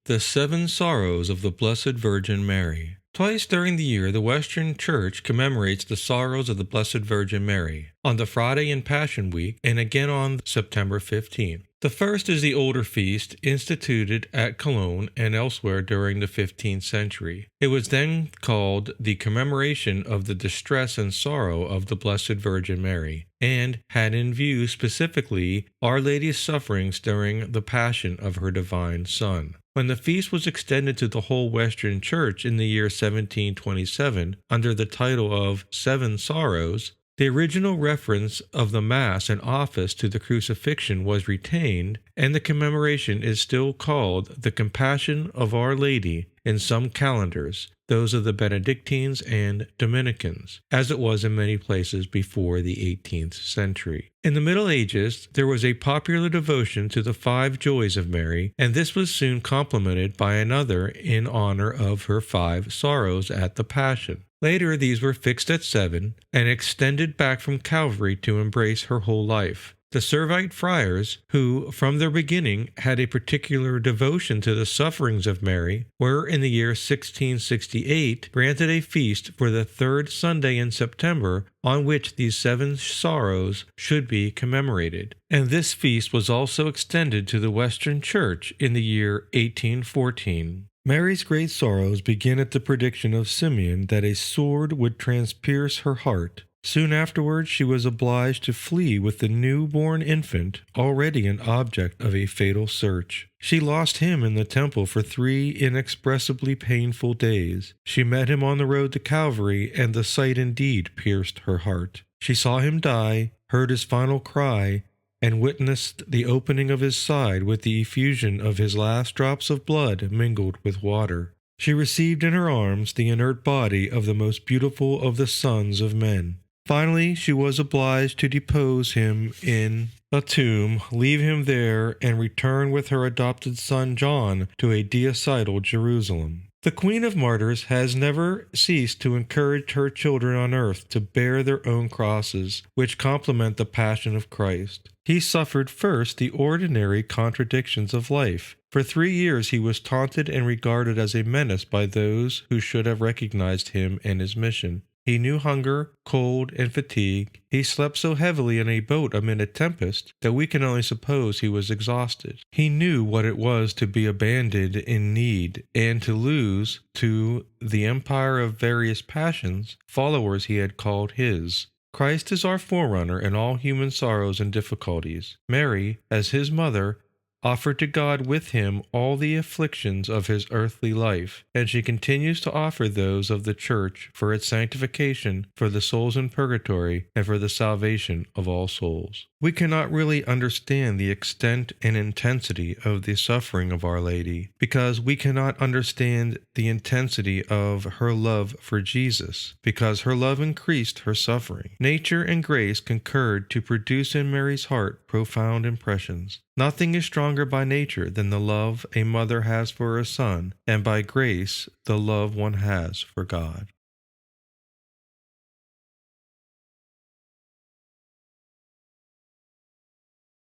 The Seven Sorrows of the Blessed Virgin Mary. Twice during the year, the Western Church commemorates the sorrows of the Blessed Virgin Mary, on the Friday in Passion Week and again on September 15th. The first is the older feast instituted at Cologne and elsewhere during the 15th century. It was then called the Commemoration of the Distress and Sorrow of the Blessed Virgin Mary, and had in view specifically Our Lady's sufferings during the Passion of her Divine Son. When the feast was extended to the whole Western Church in the year 1727 under the title of Seven Sorrows, the original reference of the Mass and office to the crucifixion was retained, and the commemoration is still called the Compassion of Our Lady in some calendars, those of the Benedictines and Dominicans, as it was in many places before the 18th century. In the Middle Ages, there was a popular devotion to the 5 joys of Mary, and this was soon complemented by another in honor of her 5 sorrows at the Passion. Later, these were fixed at 7 and extended back from Calvary to embrace her whole life. The Servite friars, who from their beginning had a particular devotion to the sufferings of Mary, were in the year 1668 granted a feast for the 3rd Sunday in September on which these 7 sorrows should be commemorated. And this feast was also extended to the Western Church in the year 1814. Mary's great sorrows begin at the prediction of Simeon that a sword would transpierce her heart. Soon afterwards, she was obliged to flee with the newborn infant, already an object of a fatal search. She lost him in the temple for 3 inexpressibly painful days. She met him on the road to Calvary, and the sight indeed pierced her heart. She saw him die, heard his final cry, and witnessed the opening of his side with the effusion of his last drops of blood mingled with water. She received in her arms the inert body of the most beautiful of the sons of men. Finally, she was obliged to depose him in a tomb, leave him there, and return with her adopted son John to a deicidal Jerusalem. The Queen of Martyrs has never ceased to encourage her children on earth to bear their own crosses, which complement the Passion of Christ. He suffered first the ordinary contradictions of life. For 3 years he was taunted and regarded as a menace by those who should have recognized him and his mission. He knew hunger, cold, and fatigue. He slept so heavily in a boat amid a tempest that we can only suppose he was exhausted. He knew what it was to be abandoned in need, and to lose, to the empire of various passions, followers he had called his. Christ is our forerunner in all human sorrows and difficulties. Mary, as his mother, offered to God with him all the afflictions of his earthly life, and she continues to offer those of the Church for its sanctification, for the souls in purgatory, and for the salvation of all souls. We cannot really understand the extent and intensity of the suffering of Our Lady, because we cannot understand the intensity of her love for Jesus, because her love increased her suffering. Nature and grace concurred to produce in Mary's heart profound impressions. Nothing is stronger by nature than the love a mother has for her son, and by grace the love one has for God.